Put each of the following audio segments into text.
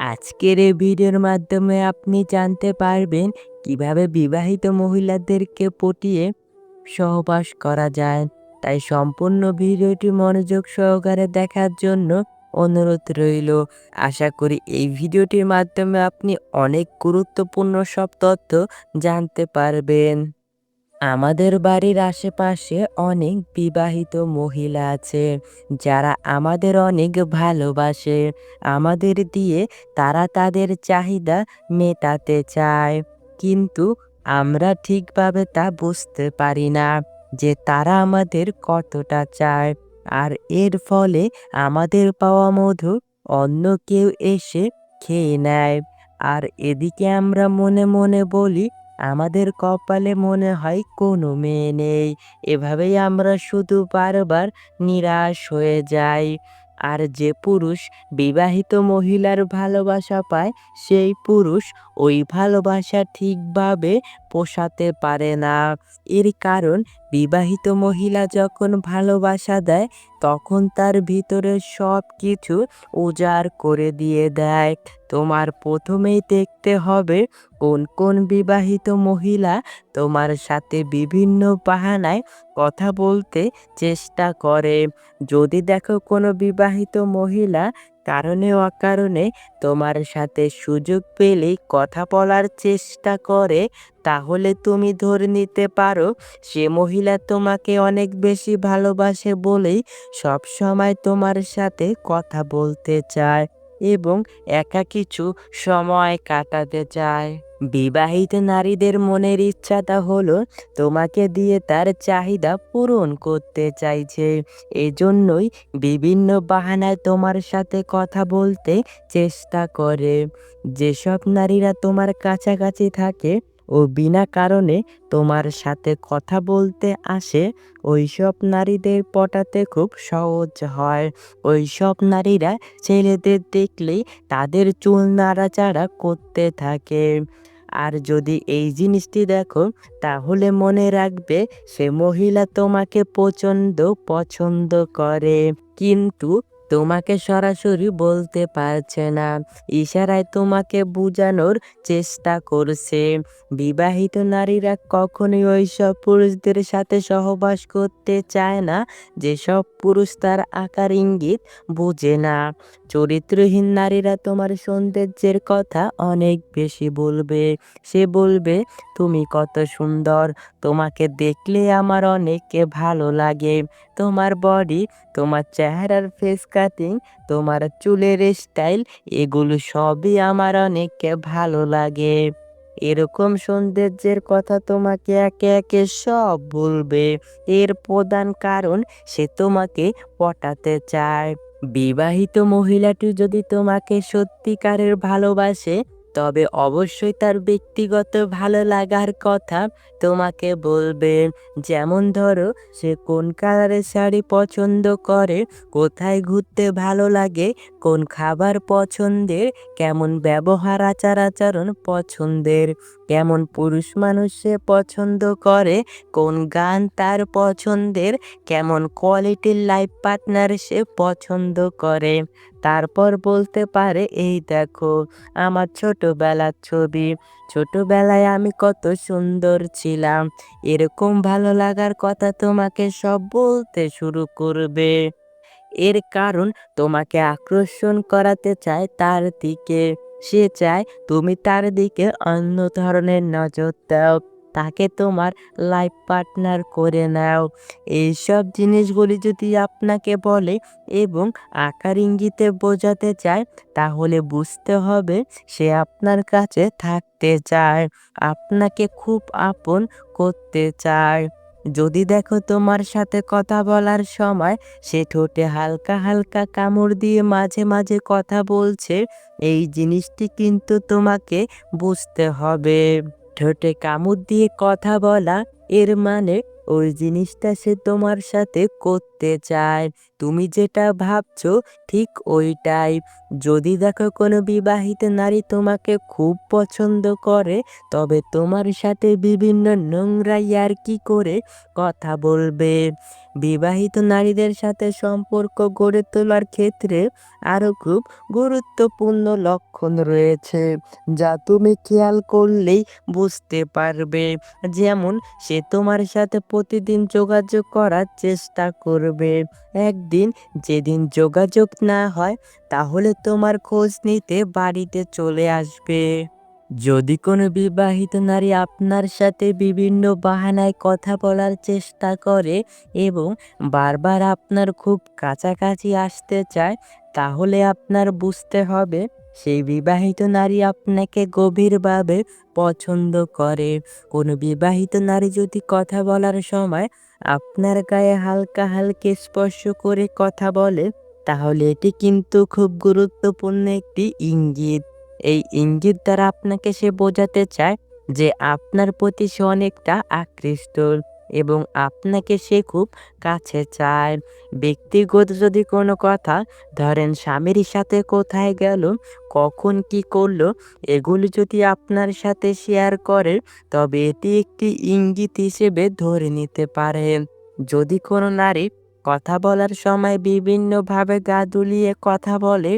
আজকের এই ভিডিওর মাধ্যমে আপনি জানতে পারবেন কিভাবে বিবাহিত মহিলাদেরকে পটিয়ে সহবাস করা যায়। তাই সম্পূর্ণ ভিডিওটি মনোযোগ সহকারে দেখার জন্য অনুরোধ রইল। আশা করি এই ভিডিওটির মাধ্যমে আপনি অনেক গুরুত্বপূর্ণ সব তথ্য জানতে পারবেন। আমাদের বাড়ির আশেপাশে অনেক বিবাহিত মহিলা আছে যারা আমাদের অনেক ভালোবাসে। আমাদের দিয়ে তারা তাদের চাহিদা মেটাতে চায়, কিন্তু আমরা ঠিকভাবে তা বুঝতে পারি না যে তারা আমাদের কতটা চায়। আর এর ফলে আমাদের পাওয়া মধু অন্য কেউ এসে খেয়ে নেয়। আর এদিকে আমরা মনে মনে বলি আমাদের কপালে মনে হয় কোনো মেয়ে নেই। এভাবেই আমরা শুধু বারবার নিরাশ হয়ে যাই। আর যে পুরুষ বিবাহিত মহিলার ভালোবাসা পায়, সেই পুরুষ ওই ভালোবাসা ঠিকভাবে পোষাতে পারে না। এর কারণ বিবাহিত মহিলা যখন ভালোবাসা দেয়, তখন তার ভিতরে সব কিছু উজাড় করে দিয়ে দেয়। তোমার প্রথমেই দেখতে হবে কোন কোন বিবাহিত মহিলা তোমার সাথে বিভিন্ন বাহানায় কথা বলতে চেষ্টা করে। যদি দেখো কোনো বিবাহিত মহিলা কারণে অকারণে তোমার সাথে সুযোগ পেলেই কথা বলার চেষ্টা করে, তাহলে তুমি ধরে নিতে পারো সে মহিলা তোমাকে অনেক বেশি ভালোবাসে বলেই সবসময় তোমার সাথে কথা বলতে চায় এবং একা কিছু সময় কাটাতে চায়। বিবাহিত নারীদের মনের ইচ্ছাটা হলো তোমাকে দিয়ে তার চাহিদা পূরণ করতে চাইছে। এজন্যই বিভিন্ন বাহানায় তোমার সাথে কথা বলতে চেষ্টা করে। যেসব নারীরা তোমার কাছাকাছি থাকে ও বিনা কারণে তোমার সাথে কথা বলতে আসে, ওইসব নারীদের পটাতে খুব সহজ হয়। ওইসব নারীরা ছেলেদের দেখলেই তাদের চুল নাড়াচাড়া করতে থাকে। আর যদি এই জিনিসটি দেখো, তাহলে মনে রাখবে সে মহিলা তোমাকে প্রচণ্ড পছন্দ করে, কিন্তু তোমাকে সরাসরি বলতে পারছে না, ইশারায় তোমাকে বোঝানোর চেষ্টা করছে। বিবাহিত নারীরা কখনোই ওইসব পুরুষদের সাথে সহবাস করতে চায় না যেসব পুরুষ তার আকার ইঙ্গিত বোঝে না। চরিত্রহীন নারীরা তোমার সৌন্দর্যের কথা অনেক বেশি বলবে। সে বলবে, তুমি কত সুন্দর, তোমাকে দেখলে আমার অনেক ভালো লাগে, তোমার বডি, তোমার চেহারার ফেস কাটিং, তোমার চুলের স্টাইল, এগুলো সবই আমার অনেক ভালো লাগে। এরকম সৌন্দর্যের কথা তোমাকে একে একে সব বলবে। এর প্রধান কারণ সে তোমাকে পটাতে চায়। বিবাহিত মহিলাটি যদি তোমাকে সত্যিকারের ভালোবাসে, তবে অবশ্যই তার ব্যক্তিগত ভালো লাগার কথা তোমাকে বলবে। যেমন ধরো, সে কোন কালারের শাড়ি পছন্দ করে, কোথায় ঘুরতে ভালো লাগে, কোন খাবার পছন্দের, কেমন ব্যবহার আচার আচরণ পছন্দের, কেমন পুরুষ মানুষ সে পছন্দ করে, কোন গান তার পছন্দের, কেমন কোয়ালিটির লাইফ পার্টনার সে পছন্দ করে। তারপর বলতে পারে, এই দেখো আমার ছোটবেলার ছবি, ছোটবেলায় আমি কত সুন্দর ছিলাম। এরকম ভালো লাগার কথা তোমাকে সব বলতে শুরু করবে। এর কারণ তোমাকে আকর্ষণ করাতে চায় তার দিকে। সে চায় তুমি তার দিকে অন্য ধরনের নজর দাও, তাকে তোমার লাইফ পার্টনার করে নাও। এইসব জিনিসগুলি যদি আপনাকে বলে এবং আকার ইঙ্গিতে বোঝাতে চায়, তাহলে বুঝতে হবে সে আপনার কাছে থাকতে চায়, আপনাকে খুব আপন করতে চায়। যদি দেখো তোমার সাথে কথা বলার সময় সে ঠোঁটে হালকা হালকা কামড় দিয়ে মাঝে মাঝে কথা বলছে, এই জিনিসটি কিন্তু তোমাকে বুঝতে হবে। ঠোঁটে কামড় দিয়ে কথা বলা, এর মানে ওই জিনিসটা সে তোমার সাথে করতে চায়। তুমি যেটা ভাবছো ঠিক ওইটাই। যদি দেখো কোনো বিবাহিত নারী তোমাকে খুব পছন্দ করে, তবে তোমার সাথে বিভিন্ন নোংরা ইয়ার্কি করে কথা বলবে। বিবাহিত নারীদের সাথে সম্পর্ক গড়ে তোলার ক্ষেত্রে আরও খুব গুরুত্বপূর্ণ লক্ষণ রয়েছে, যা তুমি খেয়াল করলেই বুঝতে পারবে। যেমন, সে তোমার সাথে প্রতিদিন যোগাযোগ করার চেষ্টা করবে। একদিন যেদিন যোগাযোগ না হয়, তাহলে তোমার খোঁজ নিতে বাড়িতে চলে আসবে। যদি কোনো বিবাহিত নারী আপনার সাথে বিভিন্ন বাহানায় কথা বলার চেষ্টা করে এবং বারবার আপনার খুব কাছাকাছি আসতে চায়, তাহলে আপনার বুঝতে হবে সেই বিবাহিত নারী আপনাকে গভীরভাবে পছন্দ করে। কোনো বিবাহিত নারী যদি কথা বলার সময় আপনার গায়ে হালকা হালকা স্পর্শ করে কথা বলে, তাহলে এটি কিন্তু খুব গুরুত্বপূর্ণ একটি ইঙ্গিত। এই ইঙ্গিত দ্বারা আপনাকে সে বোঝাতে চায় যে আপনার প্রতি সে অনেকটা আকৃষ্ট এবং আপনাকে সে খুব কাছে চায়। ব্যক্তিগত যদি কোনো কথা, ধরেন স্বামীর সাথে কোথায় গেল, কখন কি করলো, এগুলি যদি আপনার সাথে শেয়ার করে, তবে এটি একটি ইঙ্গিত হিসেবে ধরে নিতে পারেন। যদি কোনো নারী কথা বলার সময় বিভিন্নভাবে গা দুলিয়ে কথা বলে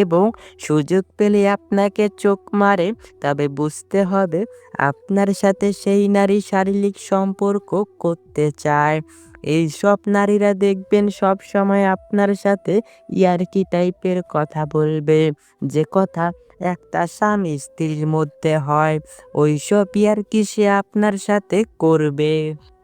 এবং সুযোগ পেলে আপনাকে চোখ মারে, তবে বুঝতে হবে আপনার সাথে সেই নারী শারীরিক সম্পর্ক করতে চায়। এইসব নারীরা দেখবেন সব সময় আপনার সাথে ইয়ার্কি টাইপের কথা বলবে, যে কথা একটা স্বামী স্ত্রীর মধ্যে হয়, ওইসব ইয়ার্কি সে আপনার সাথে করবে।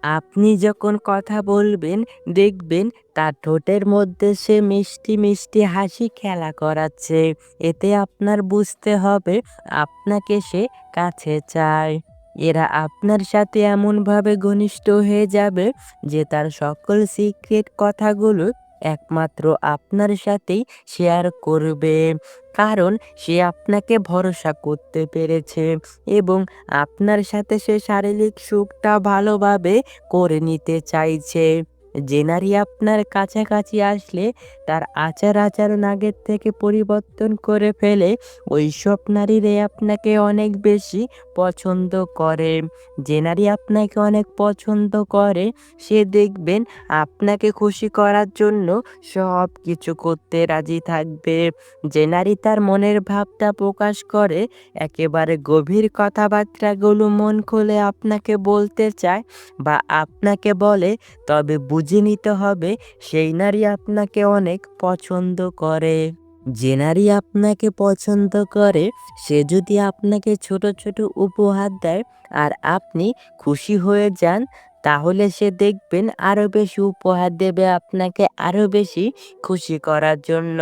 আপনি যখন কথা বলবেন, দেখবেন তার ঠোঁটের মধ্যে সে মিষ্টি মিষ্টি হাসি খেলা করাচ্ছে। এতে আপনার বুঝতে হবে আপনাকে সে কাছে চায়। এরা আপনার সাথে এমনভাবে ঘনিষ্ঠ হয়ে যাবে যে তার সকল সিক্রেট কথাগুলো একমাত্র আপনার সাথেই শেয়ার করবে, কারণ সে আপনাকে ভরসা করতে পেরেছে এবং আপনার সাথে সে শারীরিক সুখটা ভালোভাবে করে নিতে চাইছে। যে নারী আপনার কাছাকাছি আসলে তার আচার আচরণ আগের থেকে পরিবর্তন করে ফেলে, ওইসব নারীরাই আপনাকে অনেক বেশি পছন্দ করে। যে নারী আপনাকে অনেক পছন্দ করে, সে দেখবেন আপনাকে খুশি করার জন্য সব কিছু করতে রাজি থাকবে। যে নারী তার মনের ভাবটা প্রকাশ করে, একেবারে গভীর কথাবার্তাগুলো মন খুলে আপনাকে বলতে চায় বা আপনাকে বলে, তবে বুঝে নিতে হবে সেই নারী আপনাকে অনেক পছন্দ করে। যে নারী আপনাকে পছন্দ করে, সে যদি আপনাকে ছোট ছোট উপহার দেয় আর আপনি খুশি হয়ে যান, তাহলে সে দেখবেন আরো বেশি উপহার দেবে আপনাকে আরো বেশি খুশি করার জন্য,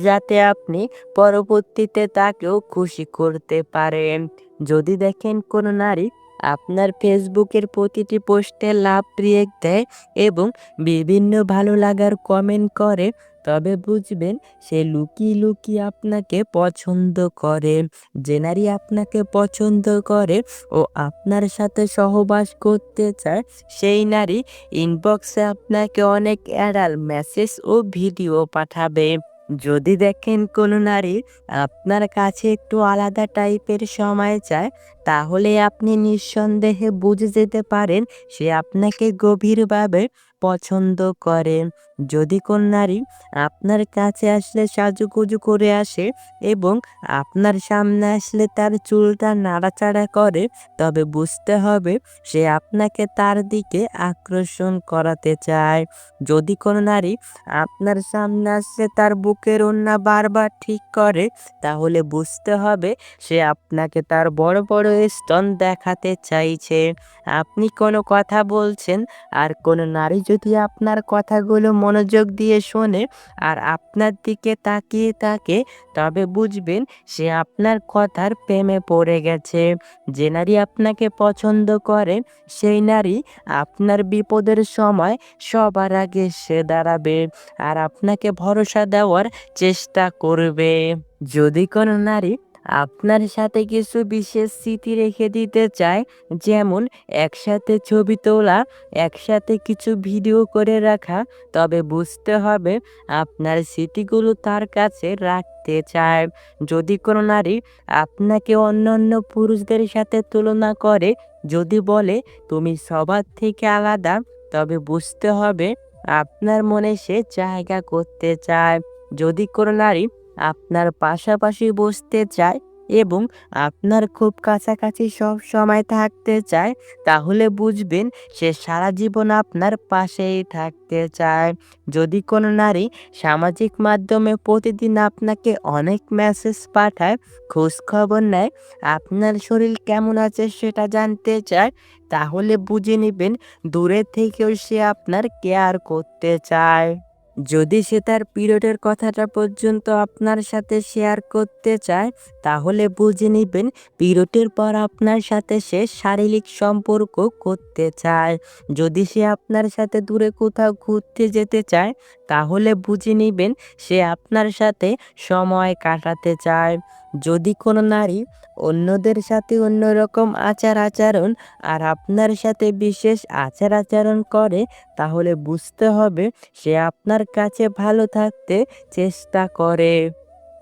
যাতে আপনি পরবর্তীতে তাকেও খুশি করতে পারেন। যদি দেখেন কোনো নারী আপনার ফেসবুকের প্রতিটি পোস্টে লাভ রিয়েক্ট দেয় এবং বিভিন্ন ভালো লাগার কমেন্ট করে, তবে বুঝবেন সে লুকিয়ে লুকিয়ে আপনাকে পছন্দ করে। যে নারী আপনাকে পছন্দ করে ও আপনার সাথে সহবাস করতে চায়, সেই নারী ইনবক্সে আপনাকে অনেক অ্যাডাল মেসেজ ও ভিডিও পাঠাবে। যদি দেখেন কোনো নারী আপনার কাছে একটু আলাদা টাইপের সময় চায়, তাহলে আপনি নিঃসন্দেহে বুঝে যেতে পারেন সে আপনাকে গভীরভাবে পছন্দ করে। যদি কোন নারী আপনার কাছে আসলে সাজুগুজু করে আসে এবং আপনার সামনে আসলে তার চুলটা নাড়াচাড়া করে, তবে বুঝতে হবে সে আপনাকে তার দিকে আকর্ষণ করাতে চায়। যদি কোনো নারী আপনার সামনে আসলে তার বুকের ওড়না বারবার ঠিক করে, তাহলে বুঝতে হবে সে আপনাকে তার বড় বড় স্তন দেখাতে চাইছে। আপনি কোনো কথা বলছেন আর কোনো নারী যদি আপনার কথাগুলো মনোযোগ দিয়ে শোনে আর আপনার দিকে তাকিয়ে থাকে, তবে বুঝবেন সে আপনার কথার প্রেমে পড়ে গেছে। যে নারী আপনাকে পছন্দ করে, সেই নারী আপনার বিপদের সময় সবার আগে সে দাঁড়াবে আর আপনাকে ভরসা দেওয়ার চেষ্টা করবে। যদি কোনো নারী আপনার সাথে কিছু বিশেষ স্মৃতি রেখে দিতে চায়, যেমন একসাথে ছবি তোলা, একসাথে কিছু ভিডিও করে রাখা, তবে বুঝতে হবে আপনার স্মৃতিগুলো তার কাছে রাখতে চায়। যদি কোনো নারী আপনাকে অন্যান্য পুরুষদের সাথে তুলনা করে, যদি বলে তুমি সবার থেকে আলাদা, তবে বুঝতে হবে আপনার মনে সে জায়গা করতে চায়। যদি কোনো নারী আপনার পাশাপাশি বসতে চায় এবং আপনার খুব কাছাকাছি সব সময় থাকতে চায়, তাহলে বুঝবেন সে সারা জীবন আপনার পাশেই থাকতে চায়। যদি কোনো নারী সামাজিক মাধ্যমে প্রতিদিন আপনাকে অনেক মেসেজ পাঠায়, খোঁজ খবর নেয়, আপনার শরীর কেমন আছে সেটা জানতে চায়, তাহলে বুঝে নিবেন দূরে থেকেও সে আপনার কেয়ার করতে চায়। যদি সে তার পিরিয়ডের কথাটা পর্যন্ত আপনার সাথে শেয়ার করতে চায়, তাহলে বুঝে নিবেন পিরিয়ডের পর আপনার সাথে সে শারীরিক সম্পর্ক করতে চায়। যদি সে আপনার সাথে দূরে কোথাও ঘুরতে যেতে চায়, তাহলে বুঝে নিবেন সে আপনার সাথে সময় কাটাতে চায়। যদি কোনো নারী অন্যদের সাথে অন্যরকম আচার-আচরণ আর আপনার সাথে বিশেষ আচার-আচরণ করে, তাহলে বুঝতে হবে সে আপনার কাছে ভালো থাকতে চেষ্টা করে।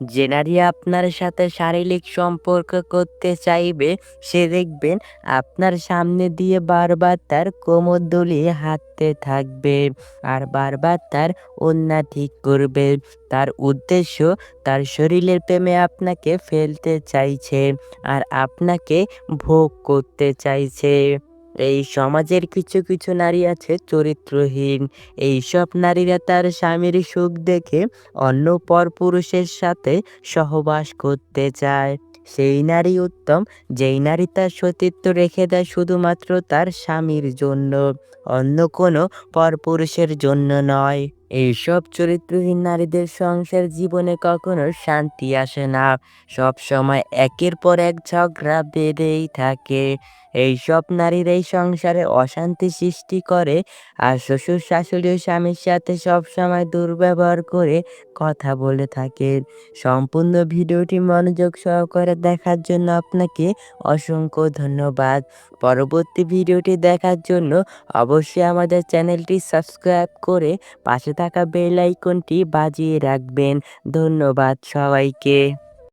যে নারী আপনার সাথে শারীরিক সম্পর্ক করতে চাইবে, সে দেখবেন আপনার সামনে দিয়ে বারবার তার কোমর দুলিয়ে হাঁটতে থাকবে আর বারবার তার ওড়না ঠিক করবে। তার উদ্দেশ্য তার শরীরের প্রেমে আপনাকে ফেলতে চাইছে আর আপনাকে ভোগ করতে চাইছে। এই সমাজের কিছু কিছু নারী আছে চরিত্রহীন। এইসব নারীরা তার স্বামীর সুখ দেখে অন্য পরপুরুষের সাথে সহবাস করতে চায়। সেই নারী উত্তম, যেই নারী তার সতীত্ব রেখে দেয় শুধুমাত্র তার স্বামীর জন্য, অন্য কোনো পরপুরুষের জন্য নয়। এইসব চরিত্রহীন নারীদের সংসার জীবনে কখনো শান্তি আসে না। সবসময় একের পর এক ঝগড়া বেঁধেই থাকে। এইসব নারীরাই সংসারে অশান্তি সৃষ্টি করে আর শ্বশুর-শাশুড়ি ও স্বামীর সাথে সবসময় দুর্ব্যবহার করে কথা বলে থাকে। সম্পূর্ণ ভিডিওটি মনোযোগ সহকারে দেখার জন্য আপনাকে অসংখ্য ধন্যবাদ। পরবর্তী ভিডিওটি দেখার জন্য অবশ্যই আমাদের চ্যানেলটি সাবস্ক্রাইব করে পাশে থাকা বেল আইকনটি বাজিয়ে রাখবেন। ধন্যবাদ সবাইকে।